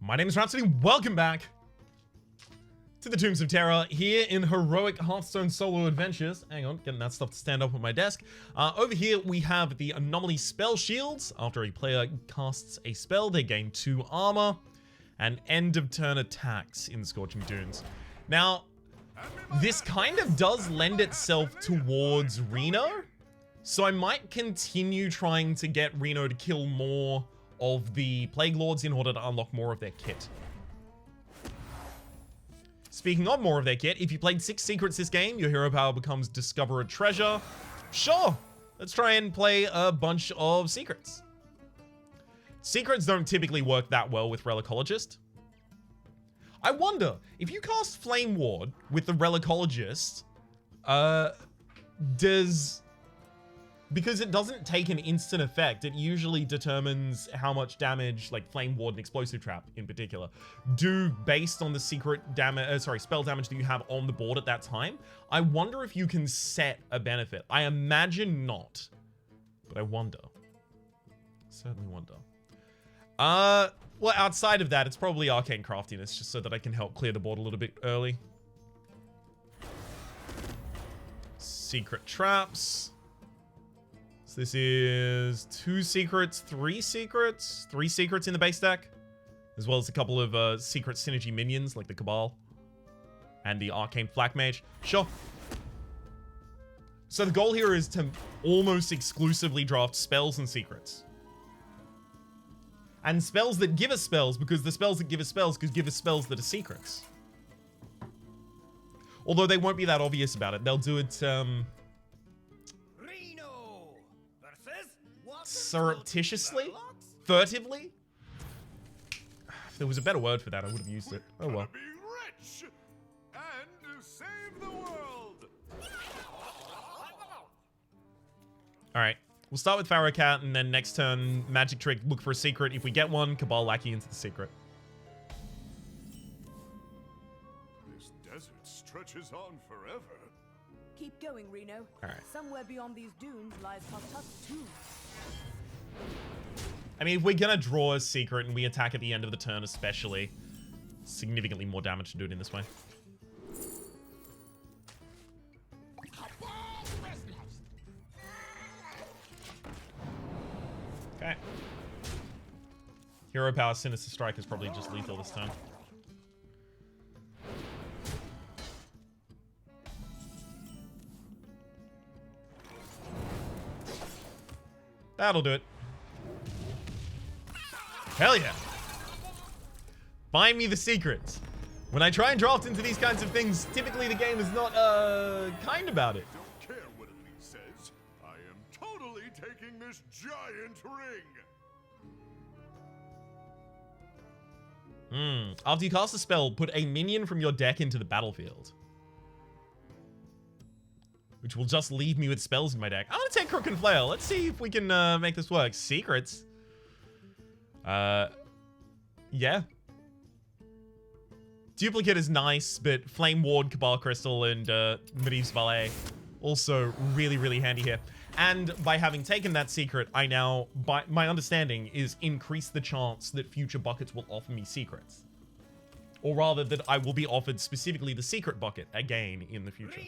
My name is Rhapsody. Welcome back to the Tombs of Terror here in heroic Hearthstone solo adventures. Hang on, getting that stuff to stand up on my desk. Over here we have the anomaly spell shields. After a player casts a spell, they gain 2 armor and end of turn attacks in Scorching Dunes. Now, this kind of does lend itself towards Reno, so I might continue trying to get Reno to kill more of the Plague Lords in order to unlock more of their kit. Speaking of more of their kit, if you played 6 secrets this game, your hero power becomes Discover a Treasure. Sure, let's try and play a bunch of secrets. Secrets don't typically work that well with Relicologist. I wonder, if you cast Flame Ward with the Relicologist, because it doesn't take an instant effect, it usually determines how much damage, like Flame Ward and Explosive Trap in particular, do based on the secret damage, spell damage that you have on the board at that time. I wonder if you can set a benefit. I imagine not, but I wonder. Certainly wonder. Well, outside of that, it's probably Arcane Craftiness, just so that I can help clear the board a little bit early. Secret Traps. So this is 2 secrets, 3 secrets, 3 secrets in the base deck, as well as a couple of secret synergy minions like the Cabal and the Arcane Flak Mage. Sure. So the goal here is to almost exclusively draft spells and secrets. And spells that give us spells, because the spells that give us spells could give us spells that are secrets. Although they won't be that obvious about it. They'll do it, surreptitiously? Furtively? If there was a better word for that, I would have used it. Oh well. Be rich and save the world. Alright. We'll start with Pharaoh Cat, and then next turn, Magic Trick, look for a secret. If we get one, Cabal Lackey into the secret. This desert stretches on forever. Keep going, Reno. All right. Somewhere beyond these dunes lies Tartus too. I mean, if we're gonna draw a secret and we attack at the end of the turn especially, significantly more damage to do it in this way. Okay. Hero Power Sinister Strike is probably just lethal this turn. That'll do it. Hell yeah. Find me the secrets. When I try and draft into these kinds of things, typically the game is not, kind about it. Don't care what a leaf says. I am totally taking this giant ring. After you cast a spell, put a minion from your deck into the battlefield. Which will just leave me with spells in my deck. I'm gonna take Crook and Flail. Let's see if we can make this work. Secrets. Yeah. Duplicate is nice, but Flame Ward, Cabal Crystal, and Medivh's Valet also really, really handy here. And by having taken that secret, I now, by my understanding, is increase the chance that future buckets will offer me secrets. Or rather, that I will be offered specifically the secret bucket again in the future.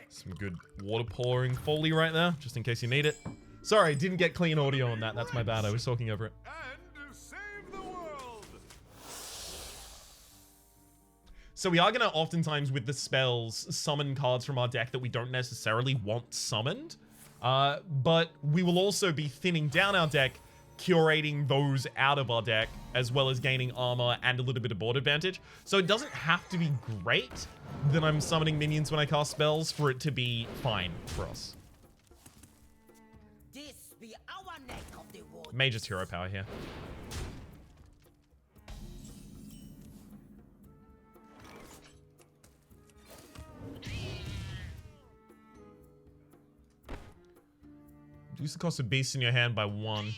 Some good water pouring Foley right there, just in case you need it. Sorry, didn't get clean audio on that. That's my bad. I was talking over it. And save the world. So we are going to oftentimes, with the spells, summon cards from our deck that we don't necessarily want summoned. But we will also be thinning down our deck, curating those out of our deck, as well as gaining armor and a little bit of board advantage. So it doesn't have to be great that I'm summoning minions when I cast spells for it to be fine for us. This be our neck of the woods. Mage's hero power here. Reduce the cost of beasts in your hand by 1.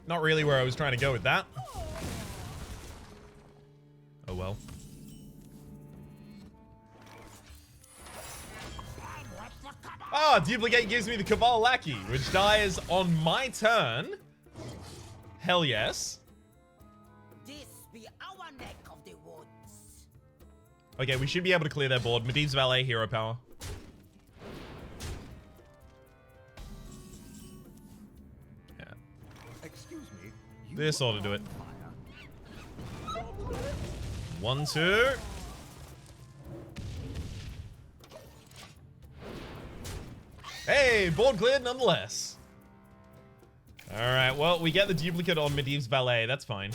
Not really where I was trying to go with that. Oh well. Ah, duplicate gives me the Cabal Lackey, which dies on my turn. Hell yes. This be our neck of the woods. Okay, we should be able to clear their board. Medivh's Valet, hero power. Yeah. Excuse me. This ought to do it. 1, 2. Hey, board cleared nonetheless. Alright, well, we get the duplicate on Medivh's Valet. That's fine.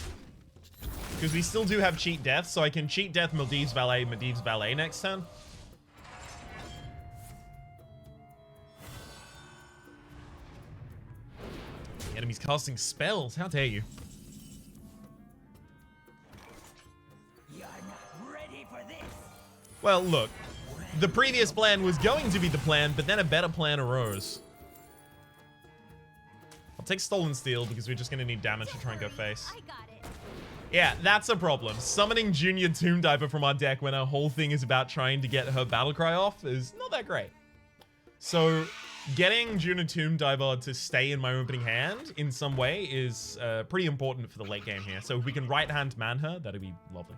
Because we still do have cheat death, so I can cheat death Medivh's Valet next turn. The enemy's casting spells. How dare you? You're not ready for this. Well, look. The previous plan was going to be the plan, but then a better plan arose. I'll take Stolen Steel because we're just going to need damage to try and go face. I got it. Yeah, that's a problem. Summoning Junior Tomb Diver from our deck when our whole thing is about trying to get her Battlecry off is not that great. So, getting Junior Tomb Diver to stay in my opening hand in some way is pretty important for the late game here. So if we can right-hand man her, that'd be lovely.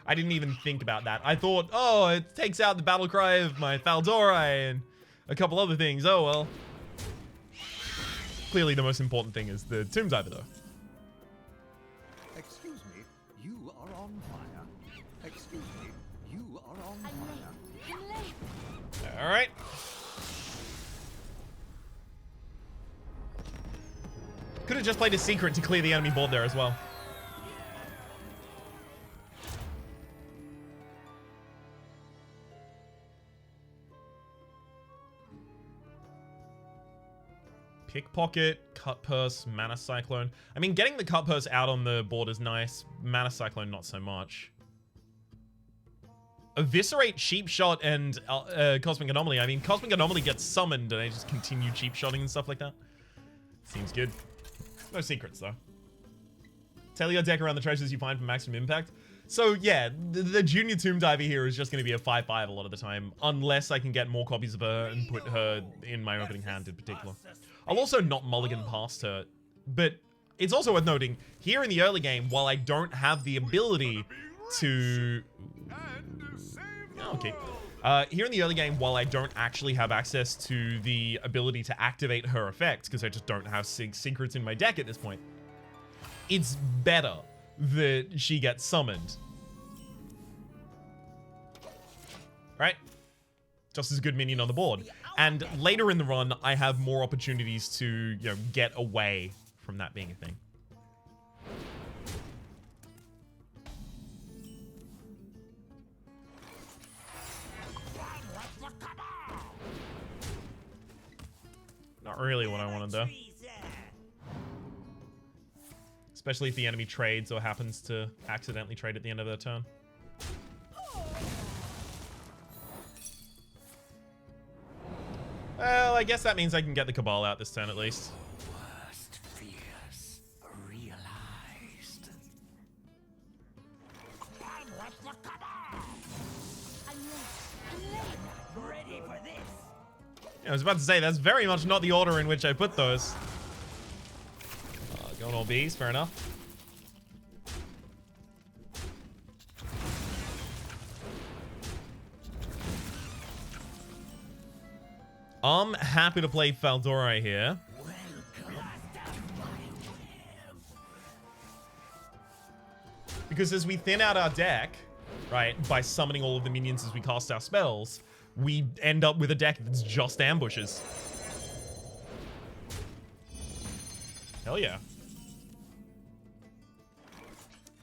I didn't even think about that. I thought, oh, it takes out the Battlecry of my Faldori and a couple other things. Oh, well. Clearly the most important thing is the Tomb Diver, though. Excuse me. You are on fire. Excuse me. You are on I'm fire. late. I'm late. All right. Could have just played a secret to clear the enemy board there as well. Pickpocket, Cut Purse, Mana Cyclone. I mean, getting the Cut Purse out on the board is nice. Mana Cyclone, not so much. Eviscerate, Cheap Shot, and Cosmic Anomaly. I mean, Cosmic Anomaly gets summoned and I just continue cheap shotting and stuff like that. Seems good. No secrets, though. Tailor your deck around the treasures you find for maximum impact. So, yeah, the Junior Tomb Diver here is just going to be a 5/5 a lot of the time, unless I can get more copies of her and put her in my opening hand in particular. I'll also not mulligan past her, but it's also worth noting, here in the early game, while I don't have the ability to... Okay. Here in the early game, while I don't actually have access to the ability to activate her effect, because I just don't have secrets in my deck at this point, it's better that she gets summoned. Right? Just as a good minion on the board. And later in the run, I have more opportunities to, you know, get away from that being a thing. Not really what I wanted, though. Especially if the enemy trades or happens to accidentally trade at the end of their turn. Well, I guess that means I can get the Cabal out this turn at least. Worst fears realized. I'm late. Ready for this. Yeah, I was about to say, that's very much not the order in which I put those. Going all bees, fair enough. I'm happy to play Faldori here. Because as we thin out our deck, right, by summoning all of the minions as we cast our spells, we end up with a deck that's just ambushes. Hell yeah.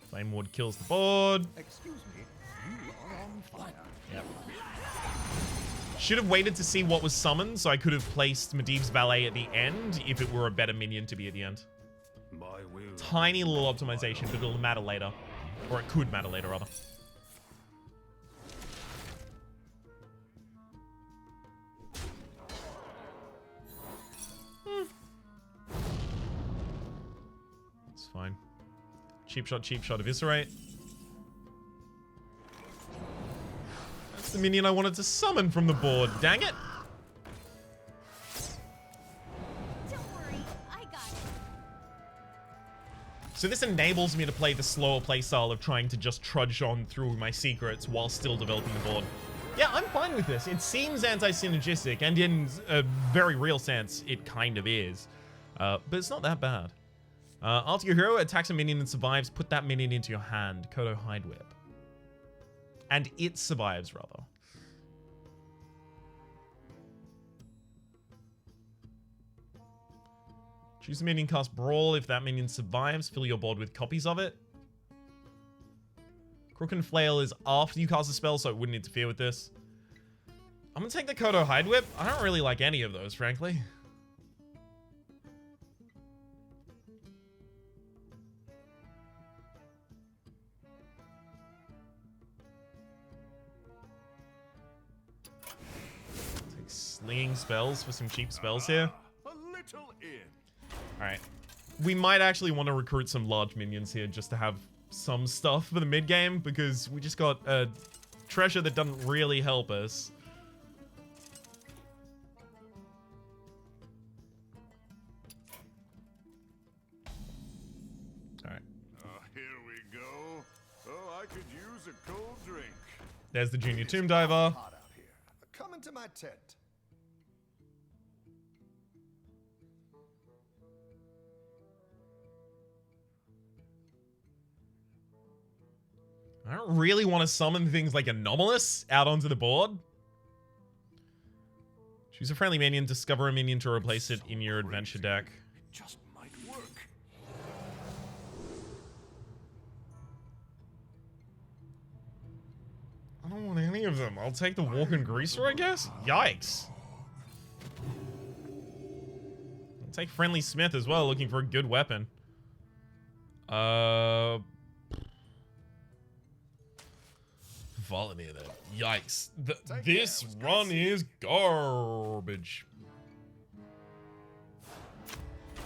Flame Ward kills the board. Excuse me. You are on fire. Yep. Should have waited to see what was summoned, so I could have placed Medivh's Valet at the end if it were a better minion to be at the end. My will. Tiny little optimization, but it'll matter later. Or it could matter later, rather. It's fine. Cheap shot, Eviscerate. That's It's the minion I wanted to summon from the board. Dang it. Don't worry, I got it. So this enables me to play the slower playstyle of trying to just trudge on through my secrets while still developing the board. Yeah, I'm fine with this. It seems anti-synergistic, and in a very real sense, it kind of is. But it's not that bad. After your hero attacks a minion and survives, put that minion into your hand. Kodo Hide Whip. And it survives, rather. Choose a minion, cast Brawl. If that minion survives, fill your board with copies of it. Crook and Flail is after you cast a spell, so it wouldn't interfere with this. I'm gonna take the Kodo Hide Whip. I don't really like any of those, frankly. Take slinging spells for some cheap spells here. A little in. Alright. We might actually want to recruit some large minions here just to have some stuff for the mid game, because we just got a treasure that doesn't really help us. Alright. Here we go. Oh, I could use a cold drink. There's the Junior Tomb Diver. Hot out here. Come into my tent. I don't really want to summon things like Anomalous out onto the board. Choose a friendly minion, discover a minion to replace it in your adventure deck. It just might work. I don't want any of them. I'll take the Walking Greaser, I guess? Yikes. I'll take Friendly Smith as well, looking for a good weapon. Volumir then. Yikes. This run is garbage.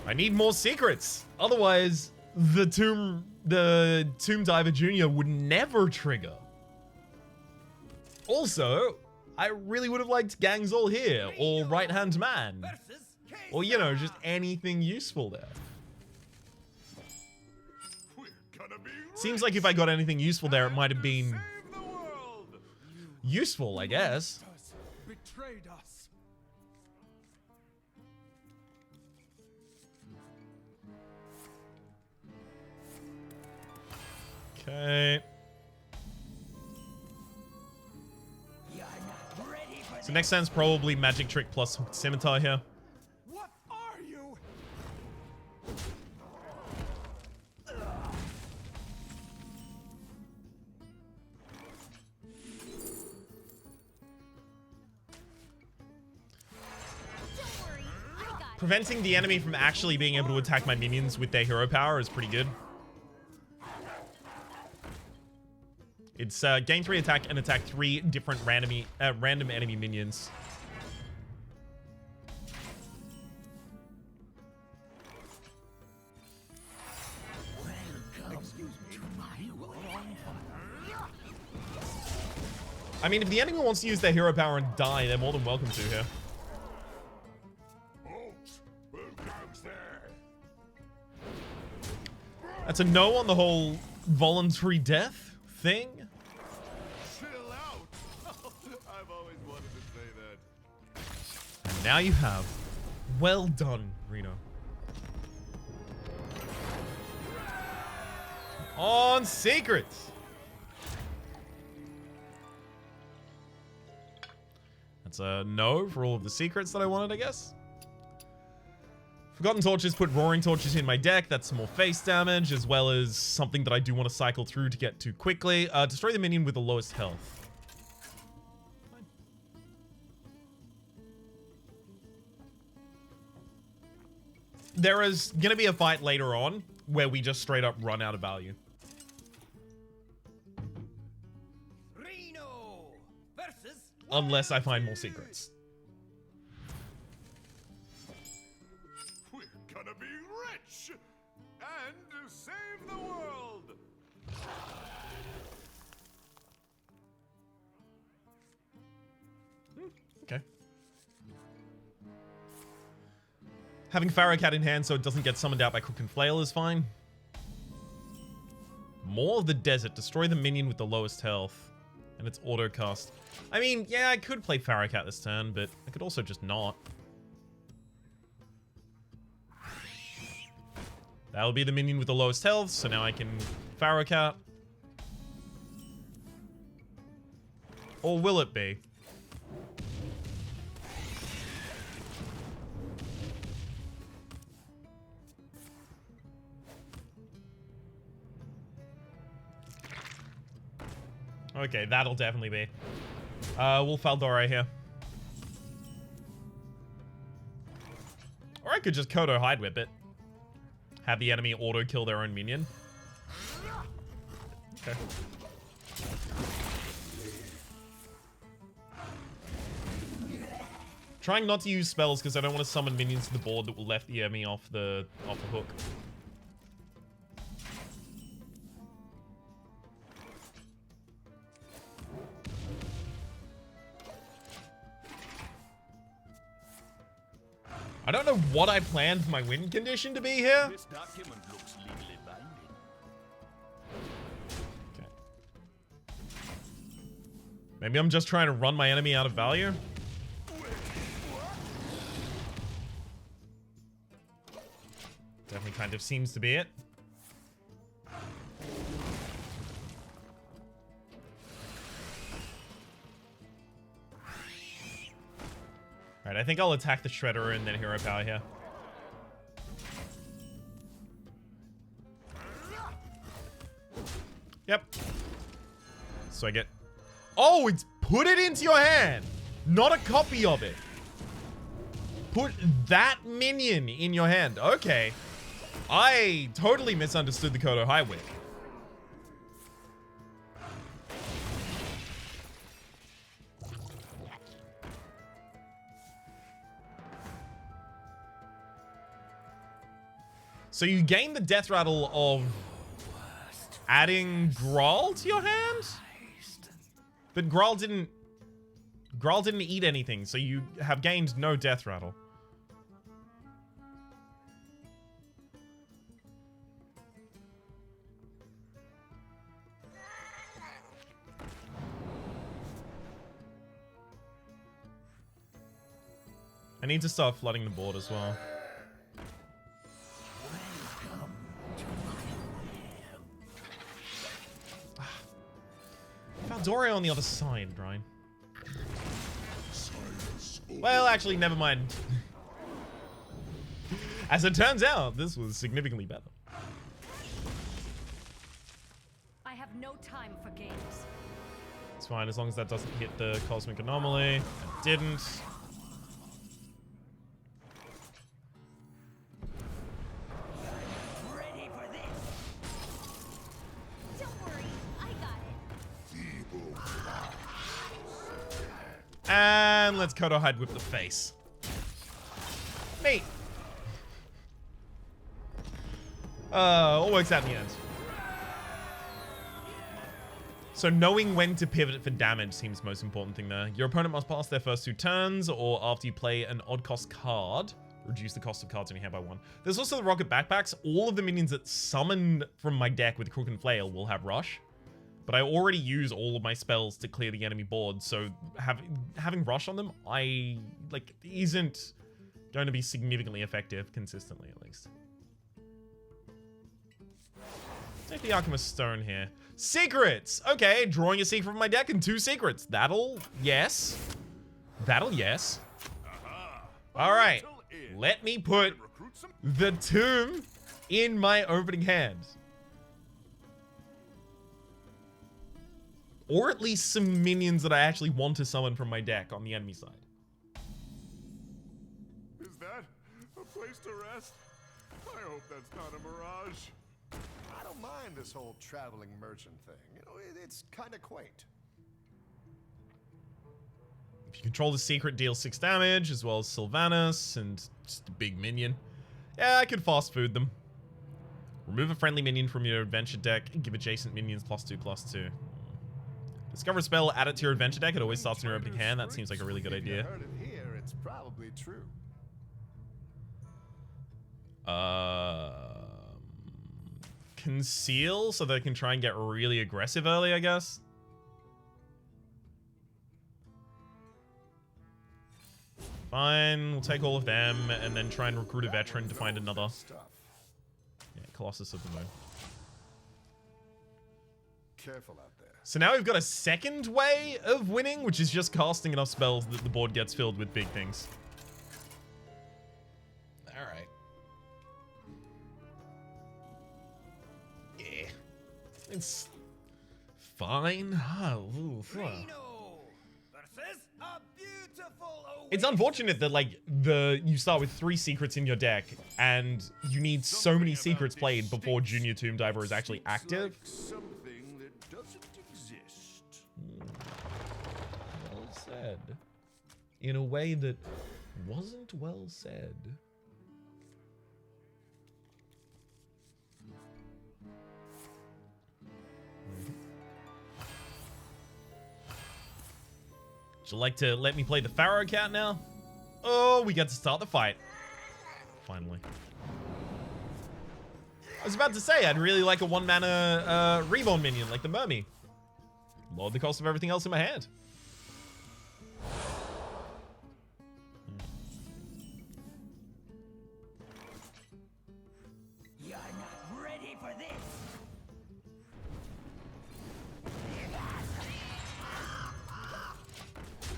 I need more secrets. Otherwise, the Tomb Diver Jr. would never trigger. Also, I really would have liked Gangs All Here, or Right Hand Man. Or, you know, just anything useful there. We're gonna be Seems like if I got anything useful there, it might have been save the world. useful, I guess. Betrayed us. Okay. So next turn is probably Magic Trick plus Hooked Scimitar here. What are you? Don't worry, I got it. Preventing the enemy from actually being able to attack my minions with their hero power is pretty good. It's gain 3 attack and attack 3 different random enemy minions. I mean, if the enemy wants to use their hero power and die, they're more than welcome to here. That's a no on the whole voluntary death thing. Chill out. I've always wanted to say that. And now you have. Well done, Reno. On secrets. That's a no for all of the secrets that I wanted, I guess. Forgotten Torches, put Roaring Torches in my deck. That's some more face damage, as well as something that I do want to cycle through to get to quickly. Destroy the minion with the lowest health. Fine. There is going to be a fight later on where we just straight up run out of value. Reno versus Unless I find more secrets. We're gonna be rich and save the world. Having Pharaoh Cat in hand so it doesn't get summoned out by Crook and Flail is fine. Maw of the Desert. Destroy the minion with the lowest health. And it's auto cast. I mean, yeah, I could play Pharaoh Cat this turn, but I could also just not. That'll be the minion with the lowest health, so now I can Pharaoh Cat. Or will it be? Okay, that'll definitely be. We'll Faldora here. Or I could just Kodo Hide Whip it. Have the enemy auto-kill their own minion. Okay. Trying not to use spells because I don't want to summon minions to the board that will let the enemy off the hook. I don't know what I planned for my win condition to be here. This document looks legally binding. Okay. Maybe I'm just trying to run my enemy out of value. Definitely kind of seems to be it. Alright, I think I'll attack the Shredder and then Hero Power here. Yep. So I get... Oh, it's put it into your hand! Not a copy of it. Put that minion in your hand. Okay. I totally misunderstood the Kodo High Whip. So you gain the death rattle of adding Grawl to your hand? But Grawl didn't eat anything, so you have gained no death rattle. I need to start flooding the board as well. Faldora on the other side, Ryan. Well, actually, never mind. As it turns out, this was significantly better. I have no time for games. It's fine, as long as that doesn't hit the Cosmic Anomaly. It didn't. Ready for this? Don't worry, I got it. And let's Kodo Hide Whip the face. Neat. All works out in the end. So knowing when to pivot for damage seems the most important thing there. Your opponent must pass their first 2 turns, or after you play an odd cost card, reduce the cost of cards in your hand by 1. There's also the Rocket Backpacks. All of the minions that summon from my deck with Crook and Flail will have Rush. But I already use all of my spells to clear the enemy board, so having Rush on them, isn't going to be significantly effective, consistently at least. Take the Alchemist Stone here. Secrets! Okay, drawing a secret from my deck and 2 secrets. That'll yes. Alright, let me put the Tomb in my opening hand. Or at least some minions that I actually want to summon from my deck on the enemy side. Is that a place to rest? I hope that's not a mirage. I don't mind this whole traveling merchant thing. You know, it's kind of quaint. If you control the secret, deal 6 damage, as well as Sylvanas and just a big minion. Yeah, I could fast food them. Remove a friendly minion from your adventure deck and give adjacent minions +2/+2. Discover a spell, add it to your adventure deck. It always starts in your opening hand. That seems like a really good idea. If you heard it here, it's probably true. Conceal so they can try and get really aggressive early, I guess. Fine, we'll take all of them and then try and recruit a veteran to find another. Yeah, Colossus of the Moon. Careful out there. So now we've got a second way of winning, which is just casting enough spells that the board gets filled with big things. Alright. Yeah. It's fine. It's unfortunate that, like, you start with 3 secrets in your deck, and you need so many secrets played before Junior Tomb Diver is actually active. Something that doesn't exist. Well said. In a way that wasn't well said. Would you like to let me play the Pharaoh Cat now? Oh, we get to start the fight. Finally. I was about to say, I'd really like a 1-mana Reborn minion, like the Mermy. Lower the cost of everything else in my hand. You're not ready for this.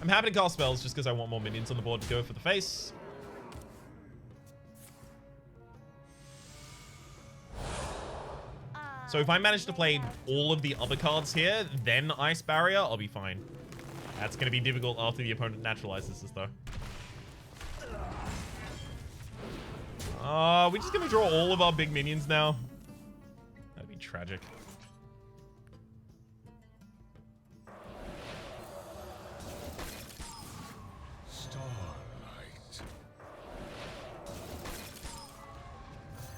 I'm happy to cast spells just because I want more minions on the board to go for the face. So if I manage to play all of the other cards here, then Ice Barrier, I'll be fine. That's going to be difficult after the opponent naturalizes this, though. We're just going to draw all of our big minions now. That'd be tragic.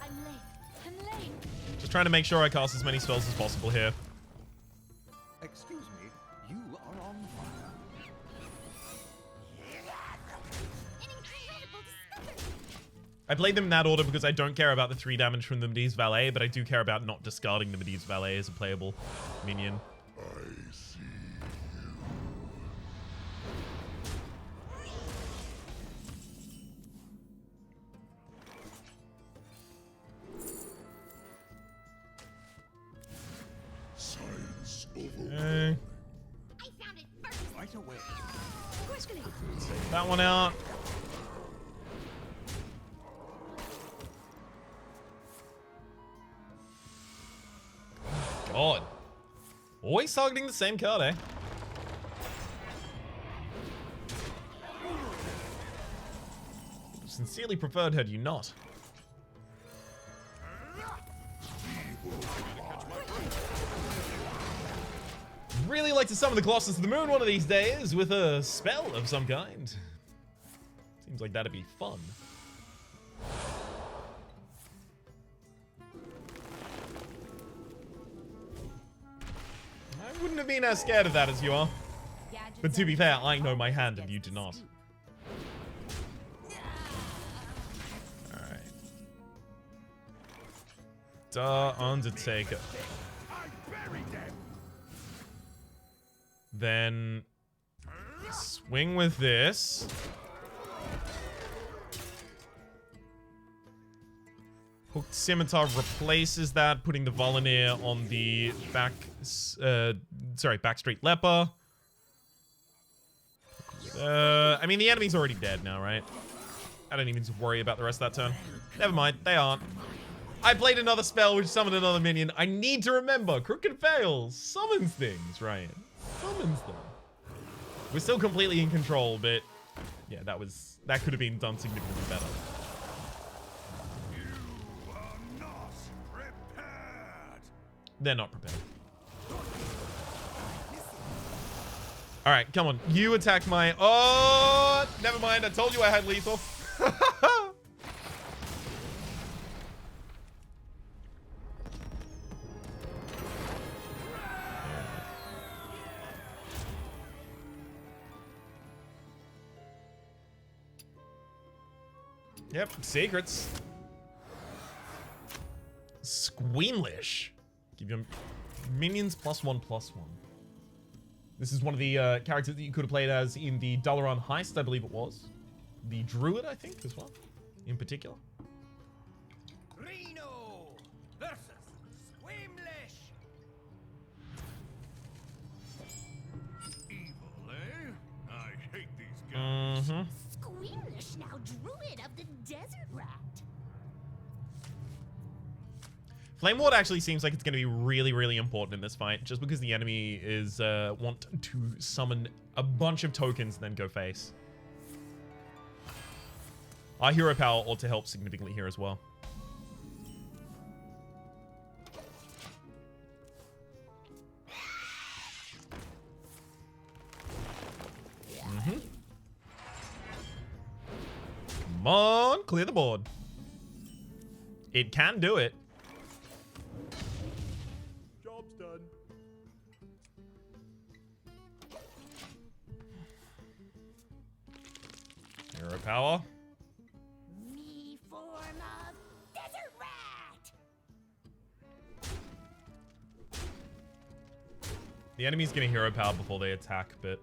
I'm late. I'm late. Just trying to make sure I cast as many spells as possible here. Excuse me, you are on fire. An incredible discovery. I played them in that order because I don't care about the 3 damage from the Medivh's Valet, but I do care about not discarding the Medivh's Valet as a playable minion. I see Science over. Okay. I found it first. Right away. Quickly. Take that one out. God. Always targeting the same card, eh? Sincerely preferred had you not. Really like to summon the Colossus of the Moon one of these days with a spell of some kind. Seems like that'd be fun. I wouldn't have been as scared of that as you are. But to be fair, I know my hand and you do not. Alright. Duh, Undertaker. Then swing with this. Hooked Scimitar replaces that, putting the Volunteer on the Backstreet Leper. I mean, the enemy's already dead now, right? I don't even worry about the rest of that turn. Never mind, they aren't. I played another spell which summoned another minion. I need to remember, Crooked Fails summons things, right? Summons them. We're still completely in control, but yeah, that could have been done significantly better. You are not prepared. They're not prepared. All right, come on. You attack my... Oh, never mind. I told you I had lethal. Yep, secrets. Squeamish. Give your minions +1/+1. This is one of the characters that you could have played as in the Dalaran Heist, I believe it was. The Druid, I think, as well, in particular. Reno versus Squeamish. Evil, eh? I hate these guys. Mm-hmm. Squeamish now druid of the desert rat. Flame Ward actually seems like it's going to be really, really important in this fight, just because the enemy is want to summon a bunch of tokens and then go face. Our hero power ought to help significantly here as well. Mm-hmm. Come on, clear the board. It can do it. Job's done. Hero power. Me form of desert rat. The enemy's gonna hero power before they attack, but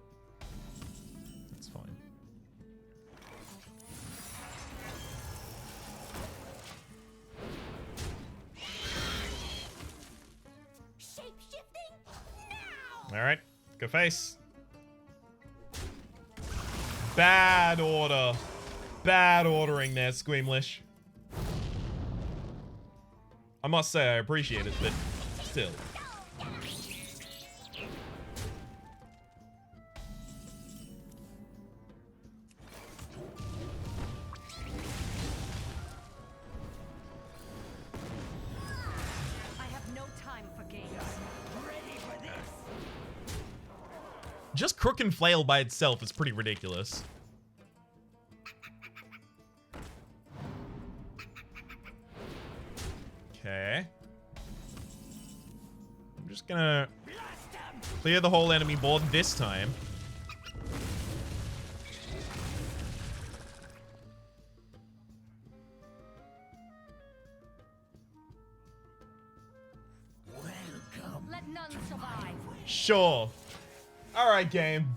that's fine. Shape-shifting now. All right, go face. Bad order. Bad ordering there, Squeamish. I must say I appreciate it, but still. I have no time for games. Ready for this? Just Crook and Flail by itself is pretty ridiculous. Okay. I'm just gonna clear the whole enemy board this time. Let none survive. Sure. All right, game.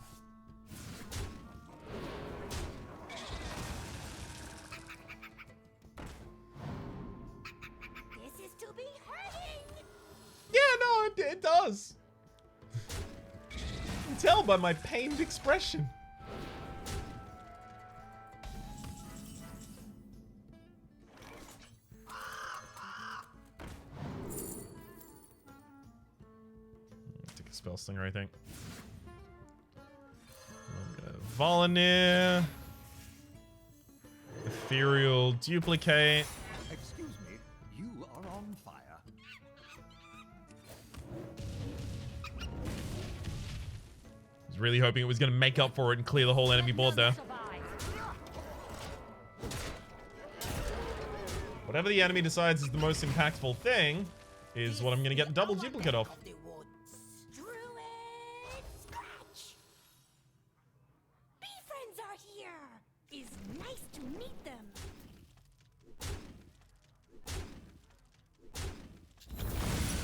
This is to be hurting. Yeah, no, it does. You can tell by my pained expression. Take a spell slinger, I think. I'm gonna Volunteer. Ethereal duplicate. Excuse me, you are on fire. I was really hoping it was gonna make up for it and clear the whole enemy board there. Whatever the enemy decides is the most impactful thing is what I'm gonna get double duplicate off. Of the woods. Druid scratch. Bee friends are here. Is nice to meet them.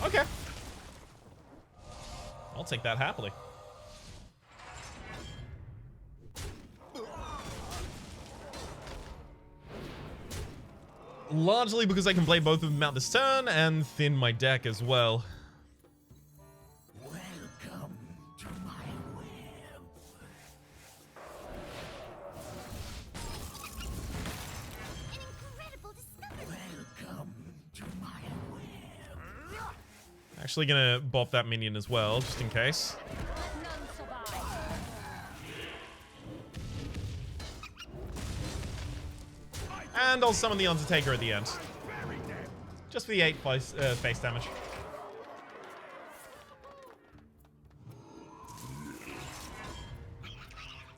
Okay. I'll take that happily. Largely because I can play both of them out this turn and thin my deck as well. Welcome to my web. An incredible discovery. Welcome to my web. Actually gonna bop that minion as well, just in case. Let none survive. And I'll summon the Undertaker at the end. Just for the 8 face damage.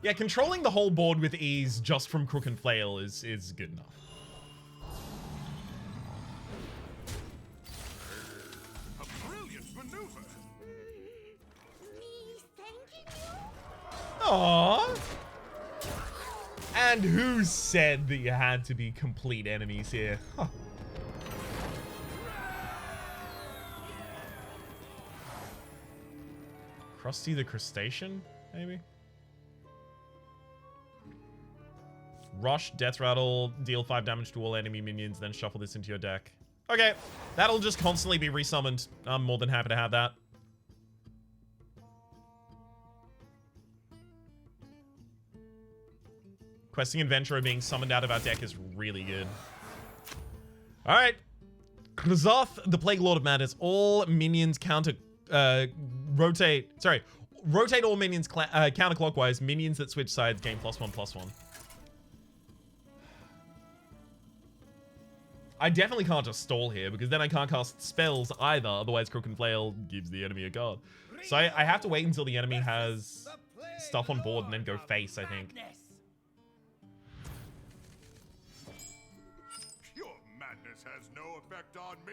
Yeah, controlling the whole board with ease just from Crook and Flail is good enough. A brilliant maneuver. Me thanking you? Aww. And who said that you had to be complete enemies here? Huh. Krusty the Crustacean, maybe? Rush, Death Rattle, deal 5 damage to all enemy minions, then shuffle this into your deck. Okay, that'll just constantly be resummoned. I'm more than happy to have that. Questing Adventurer being summoned out of our deck is really good. Alright. Krzoth, the Plague Lord of Madness. All minions rotate all minions counterclockwise. Minions that switch sides gain +1/+1. I definitely can't just stall here, because then I can't cast spells either. Otherwise, Crook and Flail gives the enemy a card. So I have to wait until the enemy has stuff on board and then go face, I think. Your madness has no effect on me,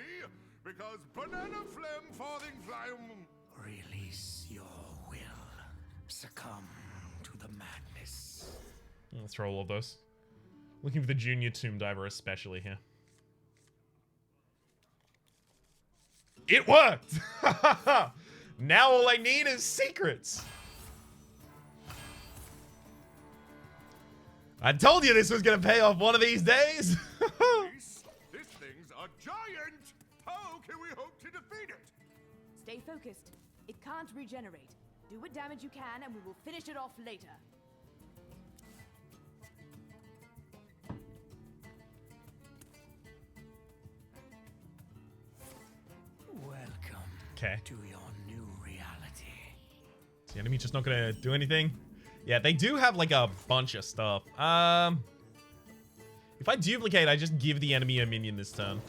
because banana phlegm farthing phlegm. Release your will. Succumb to the madness. Let's throw all of those. Looking for the Junior Tomb Diver especially here. It worked! Now all I need is secrets. I told you this was gonna pay off one of these days. This thing's a giant! How can we hope to defeat it? Stay focused. It can't regenerate. Do what damage you can, and we will finish it off later. Welcome to your new reality. Is the enemy just not gonna do anything? Yeah, they do have like a bunch of stuff. If I duplicate, I just give the enemy a minion this turn.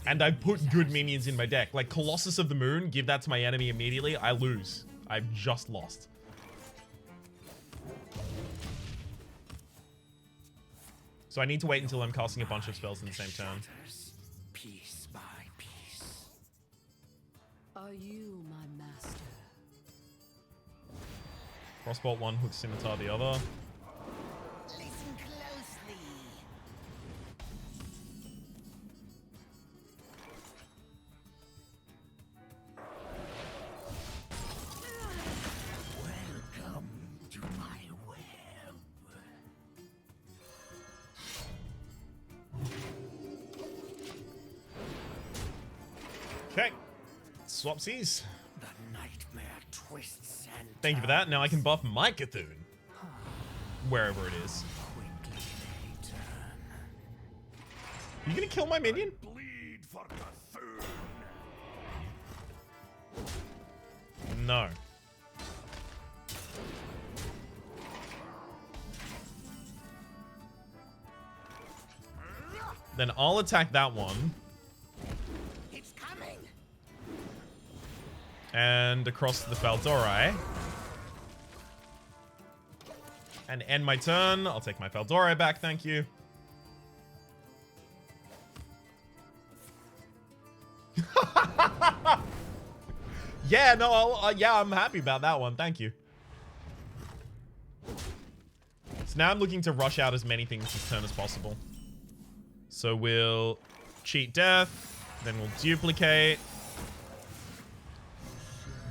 And I put good minions in my deck. Like Colossus of the Moon, give that to my enemy immediately. I lose. I've just lost. So I need to wait until I'm casting a bunch of spells in the same turn. Piece by piece. Are you my master? Crossbolt one, Hook Scimitar the other. Listen closely. Welcome to my web. Okay. Swapsies. The nightmare twists and Thank you for that. Now I can buff my Cthulhu. Wherever it is. quickly they turn. You gonna kill my minion? Bleed for Cthulhu. No. Then I'll attack that one. It's coming. And across to the Faldori. And end my turn. I'll take my Faldori back, thank you. Yeah, no, yeah, I'm happy about that one. Thank you. So now I'm looking to rush out as many things this turn as possible. So we'll cheat death. Then we'll duplicate.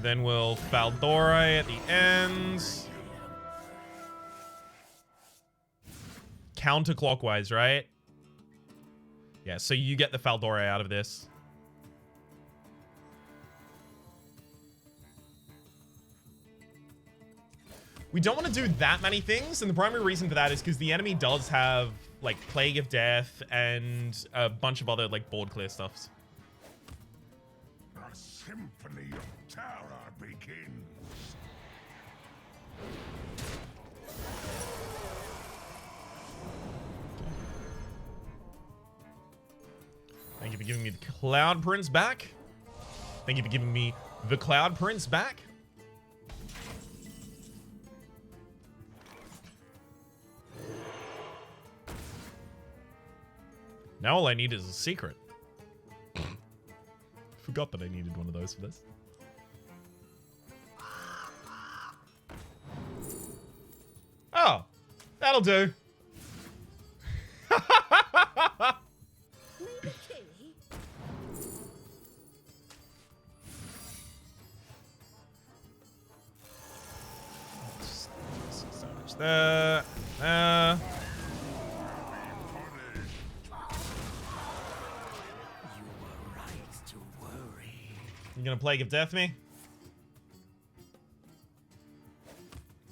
Then we'll Faldori at the end. Counterclockwise, right? Yeah, so you get the Faldori out of this. We don't want to do that many things, and the primary reason for that is because the enemy does have, like, Plague of Death and a bunch of other, like, board clear stuffs. A symphony of terror begins. Thank you for giving me the Cloud Prince back. Thank you for giving me the Cloud Prince back. Now all I need is a secret. Forgot that I needed one of those for this. Oh, that'll do. Just there. There. You were right to worry. You gonna Plague of Death me?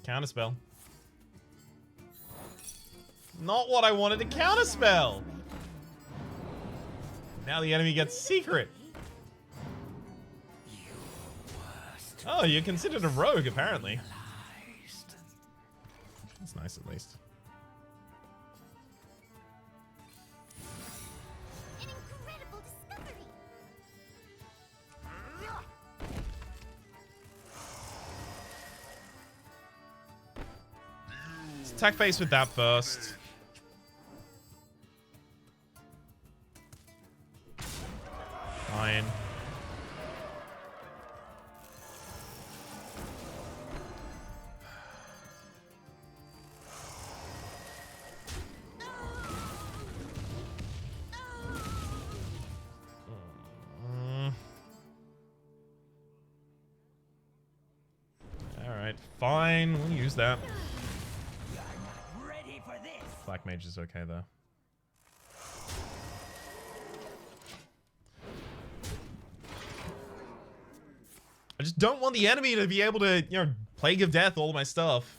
Counterspell. Not what I wanted to counterspell. Now the enemy gets secret. Oh, you're considered a rogue, apparently. That's nice, at least. An incredible discovery. Let's attack face with that first. Fine. Alright, fine. We'll use that. Ready for this? Black Mage is okay, though. I just don't want the enemy to be able to, you know, Plague of Death all of my stuff.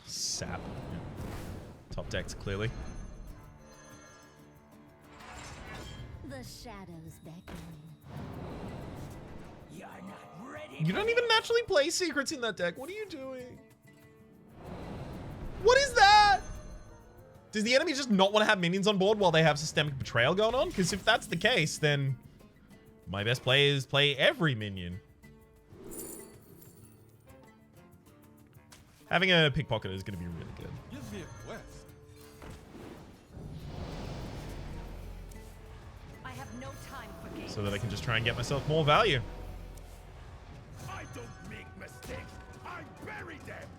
Sap. Yeah. Top decks, clearly. The shadows beckon. You're not ready. You don't even naturally play secrets in that deck. What are you doing? What is that? Does the enemy just not want to have minions on board while they have Systemic Betrayal going on? Because if that's the case, then my best play is play every minion. Having a pickpocket is going to be really good. Give me a quest. I have no time for games. So that I can just try and get myself more value. I don't make mistakes. I bury them.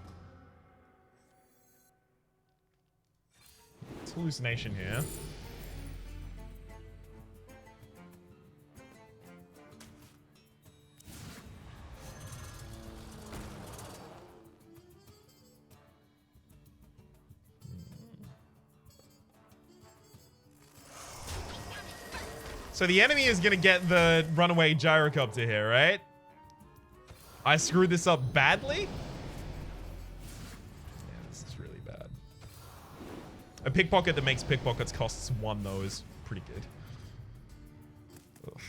It's hallucination here. So the enemy is going to get the runaway gyrocopter here, right? I screwed this up badly? Yeah, this is really bad. A pickpocket that makes pickpockets costs 1, though, is pretty good. Ugh.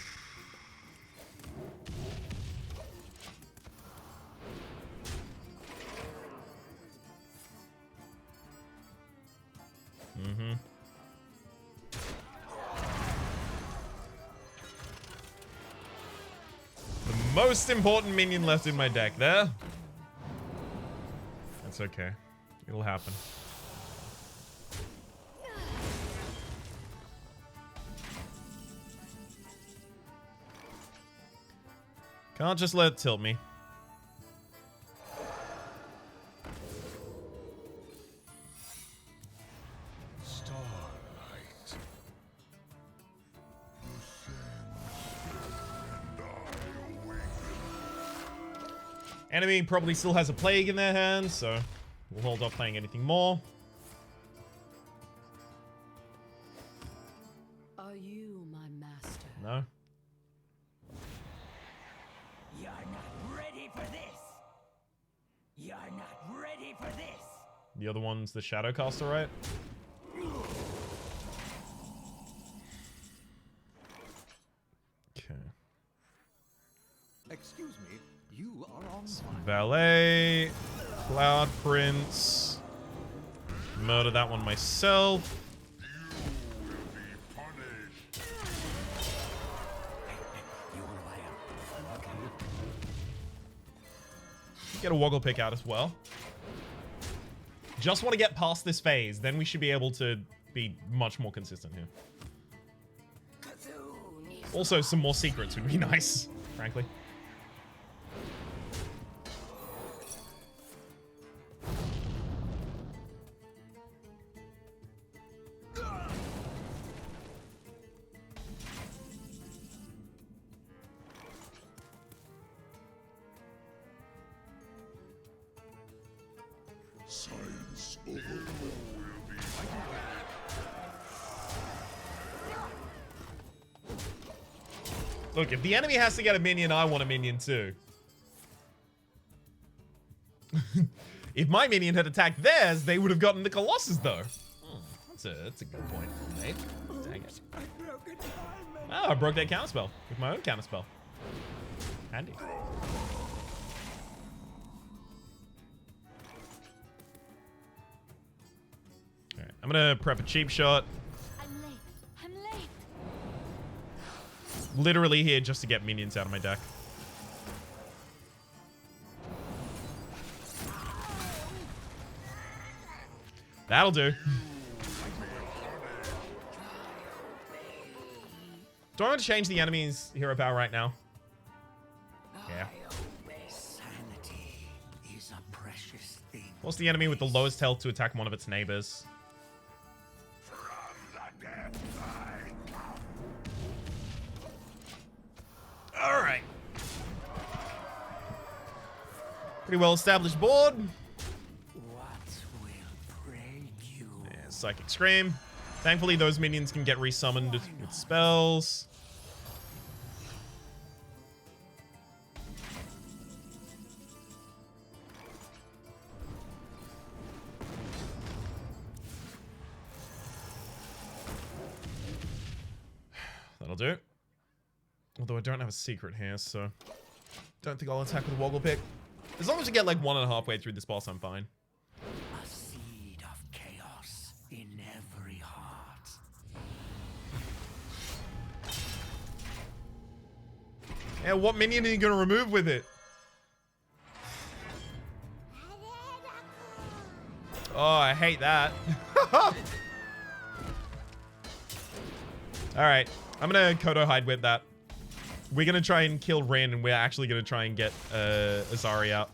Mm-hmm. The most important minion left in my deck there. That's okay. It'll happen. Can't just let it tilt me. Starlight. Enemy probably still has a plague in their hands, so we'll hold off playing anything more. Are you my master? No. You're not ready for this. You're not ready for this. The other one's the Shadowcaster, right? Okay. Excuse me, you are on Valet, Cloud Prince. Murder that one myself. You want to buy up? Okay. Get a Woggle Pick out as well. Just want to get past this phase, then we should be able to be much more consistent here. Also, some more secrets would be nice, frankly. Science over. Look, if the enemy has to get a minion, I want a minion too. If my minion had attacked theirs, they would have gotten the Colossus though. That's a good point, mate. Dang it. Oh, I broke that counterspell with my own counterspell. Handy. Alright, I'm gonna prep a cheap shot. I'm late. I'm late. Literally here just to get minions out of my deck. That'll do. Do I want to change the enemy's hero power right now? Yeah. Sanity is a precious thing. What's the enemy with the lowest health to attack one of its neighbors? Alright. Pretty well established board. What will plague you? Yeah, Psychic Scream. Thankfully, those minions can get resummoned with spells. That'll do. Although I don't have a secret here, so don't think I'll attack with Woggle Pick. As long as we get like 1.5 way through this boss, I'm fine. A seed of chaos in every heart. Yeah, what minion are you gonna remove with it? Oh, I hate that. Alright, I'm gonna Kodo Hide Whip that. We're gonna try and kill Ren, and we're actually gonna try and get Azari out.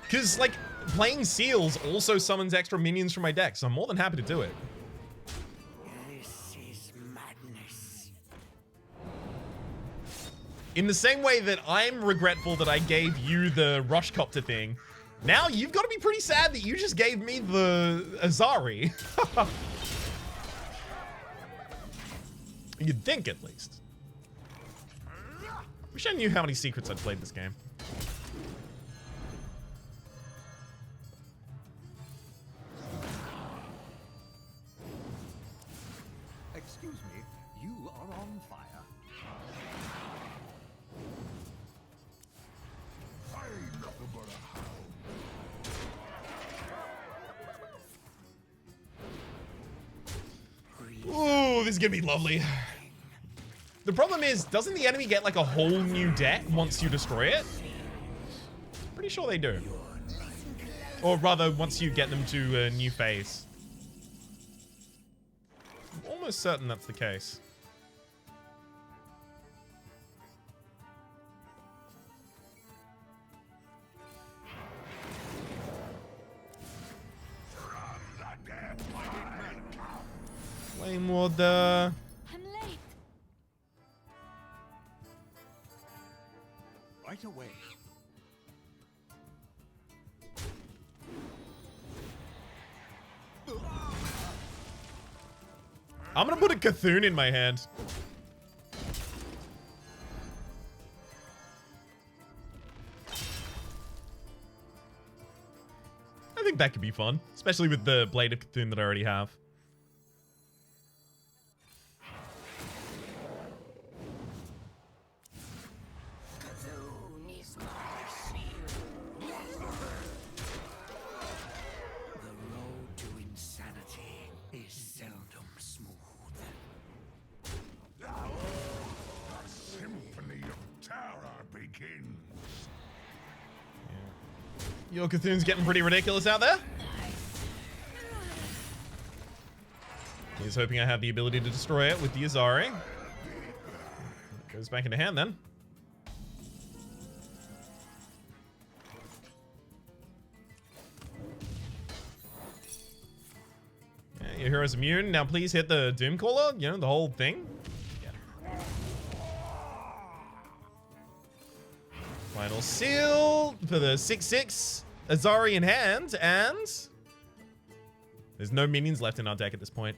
Because, like, playing Seals also summons extra minions from my deck, so I'm more than happy to do it. This is madness. In the same way that I'm regretful that I gave you the Rushcopter thing, now you've got to be pretty sad that you just gave me the Azari. You'd think, at least. Wish I knew how many secrets I'd played this game. Excuse me, you are on fire. I ain't nothing but a hound. Ooh, this is gonna be lovely. The problem is, doesn't the enemy get like a whole new deck once you destroy it? Pretty sure they do. Or rather, once you get them to a new phase. I'm almost certain that's the case. Flame Water. I'm late. Right away. I'm gonna put a Cthulhu in my hand. I think that could be fun, especially with the Blade of Cthulhu that I already have. Cthulhu is my shield. The road to insanity is seldom smooth. The symphony of terror begins. Your Cthulhu's getting pretty ridiculous out there. He's hoping I have the ability to destroy it with the Azari. Goes back into hand then. Yeah, Your hero's immune. Now please hit the Doomcaller. You know, the whole thing. Yeah. Final seal for the 6/6. Azari in hand, and there's no minions left in our deck at this point.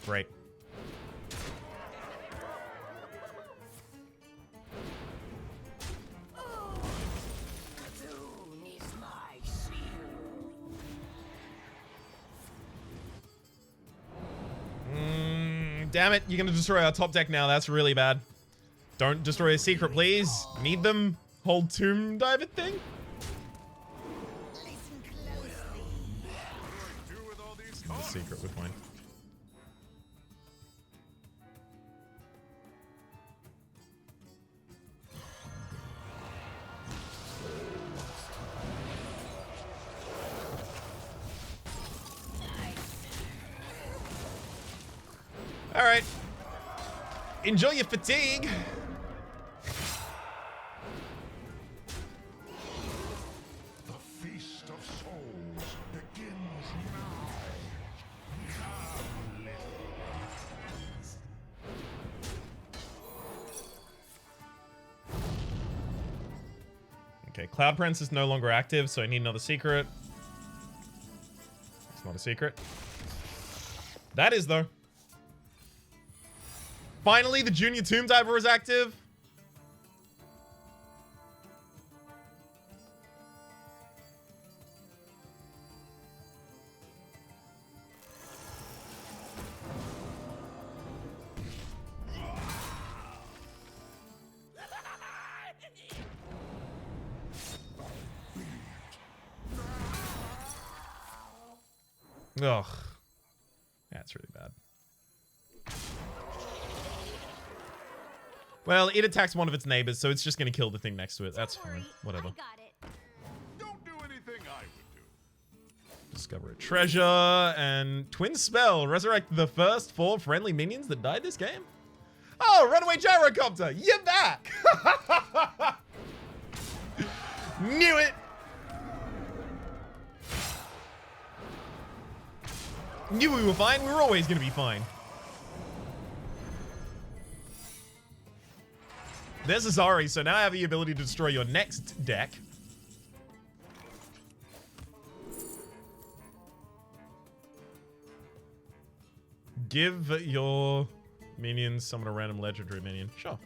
Great. Damn it, you're gonna destroy our top deck now. That's really bad. Don't destroy a secret, please. Need them. Hold Tomb Diver thing. The secret with mine. All right. Enjoy your fatigue. The feast of souls begins now. Okay, Cloud Prince is no longer active, so I need another secret. It's not a secret. That is, though. Finally, the Junior Tomb Diver is active. Ugh. That's really bad. Well, it attacks one of its neighbors, so it's just going to kill the thing next to it. That's fine. Whatever. I got it. Don't do anything I would do. Discover a treasure and twin spell. Resurrect the first 4 friendly minions that died this game. Oh, runaway gyrocopter. You're back. Knew it. Knew we were fine. We were always going to be fine. There's Azari, so now I have the ability to destroy your next deck. Give your minions summon a random legendary minion. Sure.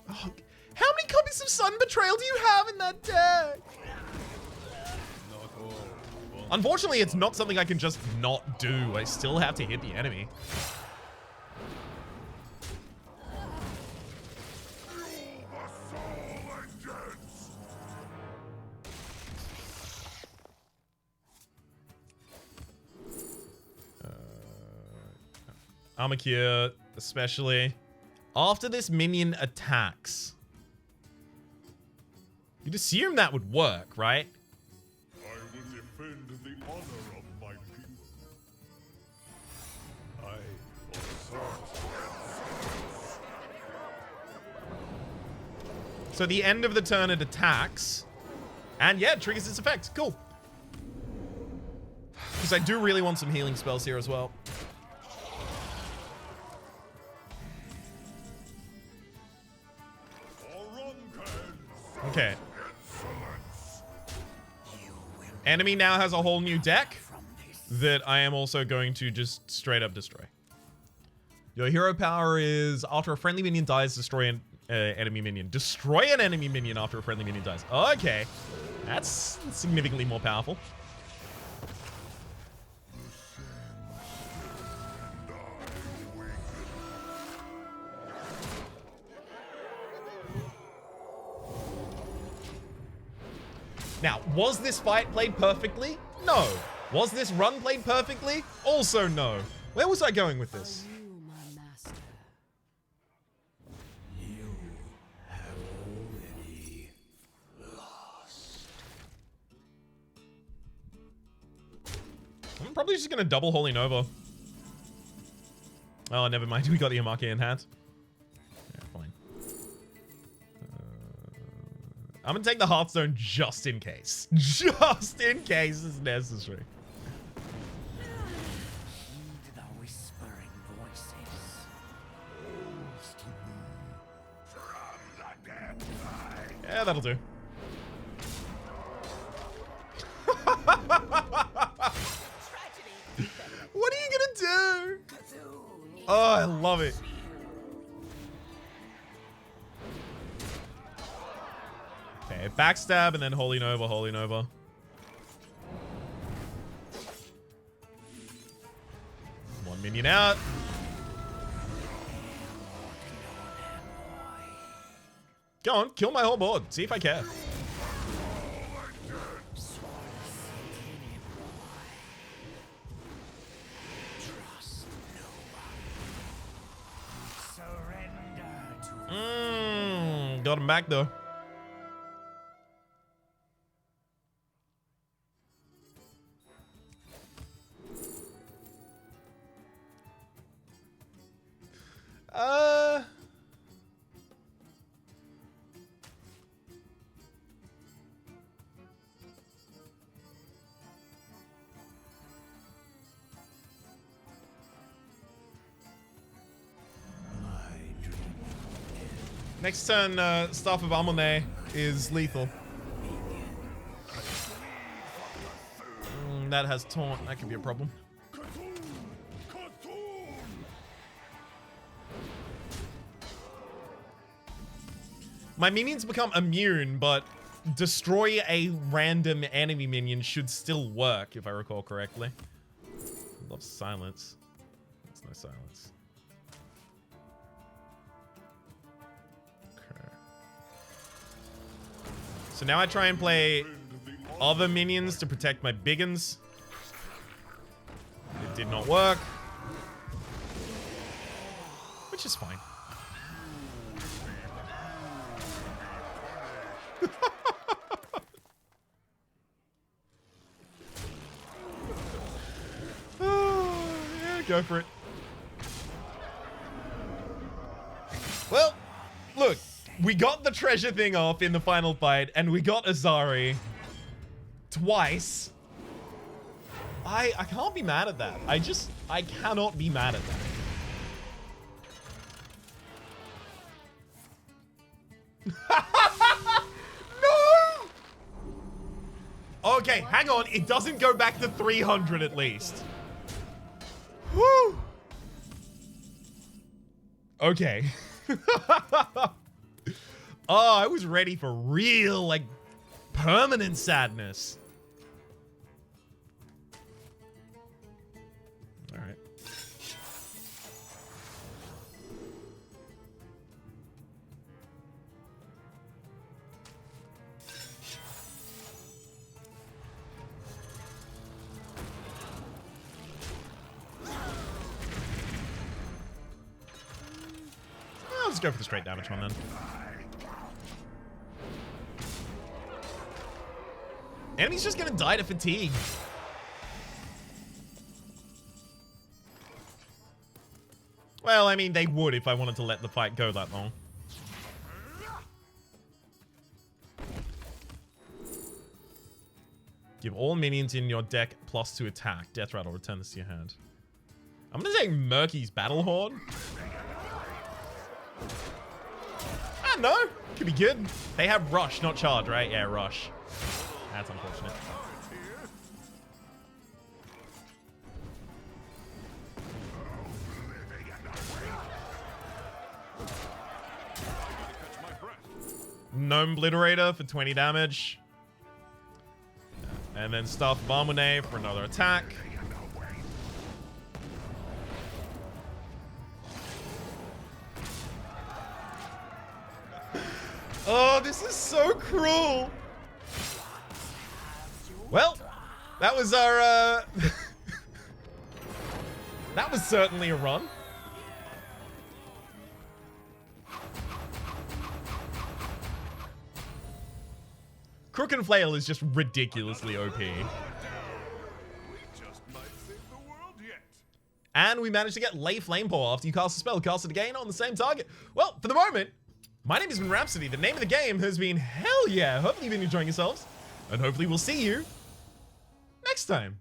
Oh, how many copies of Sun Betrayal do you have in that deck? Unfortunately, it's not something I can just not do. I still have to hit the enemy. Armor Cure, especially. After this minion attacks. You'd assume that would work, right? I will defend the honor of my people. I So the end of the turn it attacks. And yeah, it triggers its effect. Cool. Because I do really want some healing spells here as well. Okay. Enemy now has a whole new deck that I am also going to just straight up destroy. Your hero power is after a friendly minion dies, destroy an enemy minion. Destroy an enemy minion after a friendly minion dies. Okay. That's significantly more powerful. Now, was this fight played perfectly? No. Was this run played perfectly? Also no. Where was I going with this? You, my master. You have already lost. probably just gonna double Holy Nova. Oh, never mind. We got the Amake in hand. Yeah, fine. I'm gonna take the Hearthstone just in case. Just in case it's necessary. Heed the whispering voices. Yeah, that'll do. What are you gonna do? Oh, I love it. Okay, backstab and then Holy Nova, Holy Nova. One minion out. Go on, kill my whole board. See if I care. Got him back though. Next turn, Staff of Amone is lethal. That has taunt. That could be a problem. My minions become immune, but destroy a random enemy minion should still work, if I recall correctly. I love silence. There's no silence. So now I try and play other minions to protect my big uns. It did not work. Which is fine. Yeah, go for it. Well, look. We got the treasure thing off in the final fight, and we got Azari twice. I can't be mad at that. I cannot be mad at that. No! Okay, hang on. It doesn't go back to 300 at least. Whew. Okay. Oh, I was ready for real, like, permanent sadness. All right. I'll just go for the straight damage one then. Enemy's just gonna die to fatigue. Well, I mean, they would if I wanted to let the fight go that long. Give all minions in your deck +2 attack. Death Rattle, return this to your hand. I'm gonna take Murky's Battle Horde. I don't know. Could be good. They have Rush, not Charge, right? Yeah, Rush. That's unfortunate. Gnome Obliterator for 20 damage. And then Staff of Amune for another attack. Oh, this is so cruel. Well, that was our, that was certainly a run. Crook and Flail is just ridiculously OP. We just might see And we managed to get Lay Flame Pour after you cast a spell, cast it again on the same target. Well, for the moment, my name has been Rhapsody. The name of the game has been Hell Yeah. Hopefully you've been enjoying yourselves. And hopefully we'll see you next time.